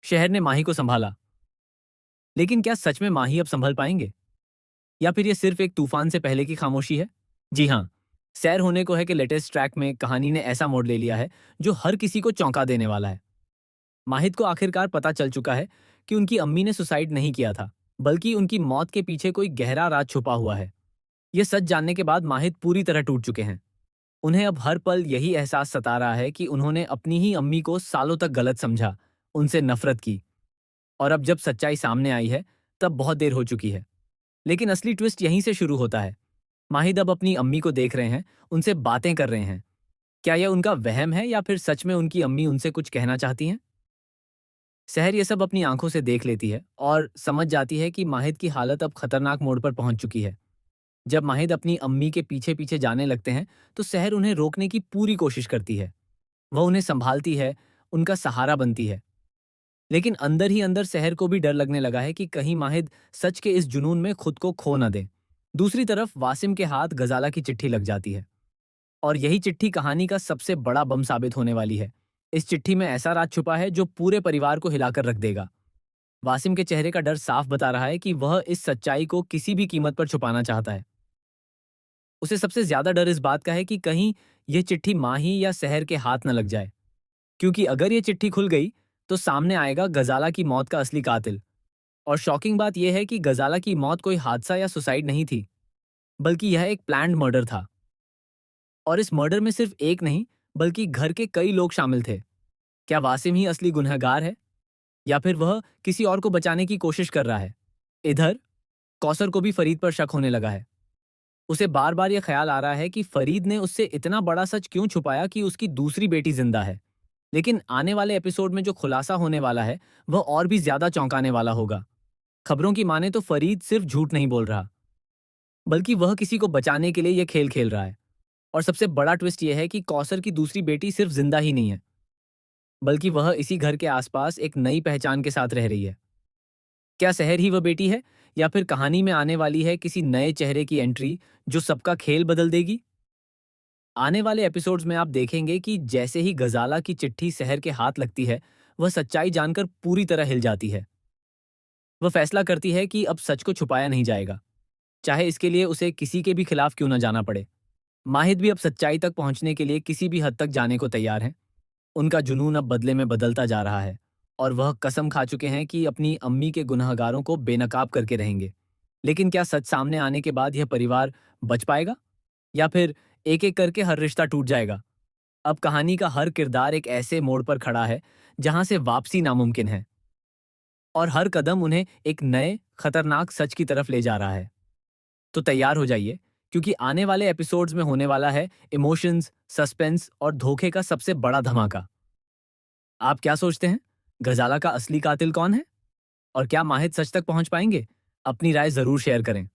शहर ने माही को संभाला, लेकिन क्या सच में माही अब संभल पाएंगे, या फिर ये सिर्फ एक तूफान से पहले की खामोशी है? जी हाँ, सैर होने को है कि लेटेस्ट ट्रैक में कहानी ने ऐसा मोड़ ले लिया है जो हर किसी को चौंका देने वाला है। माहिद को आखिरकार पता चल चुका है कि उनकी अम्मी ने सुसाइड नहीं किया था, बल्कि उनकी मौत के पीछे कोई गहरा राज छुपा हुआ है। ये सच जानने के बाद माहिद पूरी तरह टूट चुके हैं। उन्हें अब हर पल यही एहसास सता रहा है कि उन्होंने अपनी ही अम्मी को सालों तक गलत समझा, उनसे नफरत की, और अब जब सच्चाई सामने आई है, तब बहुत देर हो चुकी है। लेकिन असली ट्विस्ट यहीं से शुरू होता है। माहिद अब अपनी अम्मी को देख रहे हैं, उनसे बातें कर रहे हैं। क्या यह उनका वहम है या फिर सच में उनकी अम्मी उनसे कुछ कहना चाहती हैं? सहर ये सब अपनी आंखों से देख लेती है और समझ जाती है कि माहिद की हालत अब खतरनाक मोड़ पर पहुंच चुकी है। जब माहिद अपनी अम्मी के पीछे पीछे जाने लगते हैं, तो सहर उन्हें रोकने की पूरी कोशिश करती है। वह उन्हें संभालती है, उनका सहारा बनती है। लेकिन अंदर ही अंदर सहर को भी डर लगने लगा है कि कहीं माहिद सच के इस जुनून में खुद को खो न दे। दूसरी तरफ वासिम के हाथ गजाला की चिट्ठी लग जाती है, और यही चिट्ठी कहानी का सबसे बड़ा बम साबित होने वाली है। इस चिट्ठी में ऐसा राज छुपा है जो पूरे परिवार को हिलाकर रख देगा। वासिम के चेहरे का डर साफ बता रहा है कि वह इस सच्चाई को किसी भी कीमत पर छुपाना चाहता है। उसे सबसे ज्यादा डर इस बात का है कि कहीं यह चिट्ठी माही या सहर के हाथ न लग जाए, क्योंकि अगर यह चिट्ठी खुल गई तो सामने आएगा गजाला की मौत का असली कातिल। और शॉकिंग बात यह है कि गजाला की मौत कोई हादसा या सुसाइड नहीं थी, बल्कि यह एक प्लान्ड मर्डर था। और इस मर्डर में सिर्फ एक नहीं, बल्कि घर के कई लोग शामिल थे। क्या वासिम ही असली गुनहगार है, या फिर वह किसी और को बचाने की कोशिश कर रहा है? इधर कौसर को भी फरीद पर शक होने लगा है। उसे बार बार यह ख्याल आ रहा है कि फरीद ने उससे इतना बड़ा सच क्यों छुपाया कि उसकी दूसरी बेटी जिंदा है। लेकिन आने वाले एपिसोड में जो खुलासा होने वाला है, वह और भी ज्यादा चौंकाने वाला होगा। खबरों की माने तो फरीद सिर्फ झूठ नहीं बोल रहा, बल्कि वह किसी को बचाने के लिए यह खेल खेल रहा है। और सबसे बड़ा ट्विस्ट यह है कि कौसर की दूसरी बेटी सिर्फ जिंदा ही नहीं है, बल्कि वह इसी घर के आसपास एक नई पहचान के साथ रह रही है। क्या सहर ही वह बेटी है, या फिर कहानी में आने वाली है किसी नए चेहरे की एंट्री जो सबका खेल बदल देगी? आने वाले एपिसोड्स में आप देखेंगे कि जैसे ही गजाला की चिट्ठी सहर के हाथ लगती है, वह सच्चाई जानकर पूरी तरह हिल जाती है। वह फैसला करती है कि अब सच को छुपाया नहीं जाएगा, चाहे इसके लिए उसे किसी के भी खिलाफ क्यों न जाना पड़े। माहिद भी अब सच्चाई तक पहुंचने के लिए किसी भी हद तक जाने को तैयार हैं। उनका जुनून अब बदले में बदलता जा रहा है, और वह कसम खा चुके हैं कि अपनी अम्मी के गुनहगारों को बेनकाब करके रहेंगे। लेकिन क्या सच सामने आने के बाद यह परिवार बच पाएगा, या फिर एक-एक करके हर रिश्ता टूट जाएगा? अब कहानी का हर किरदार एक ऐसे मोड़ पर खड़ा है जहां से वापसी नामुमकिन है, और हर कदम उन्हें एक नए खतरनाक सच की तरफ ले जा रहा है। तो तैयार हो जाइए, क्योंकि आने वाले एपिसोड्स में होने वाला है इमोशंस, सस्पेंस और धोखे का सबसे बड़ा धमाका। आप क्या सोचते हैं? गजाला का असली कातिल कौन है? और क्या माहिद सच तक पहुंच पाएंगे? अपनी राय जरूर शेयर करें।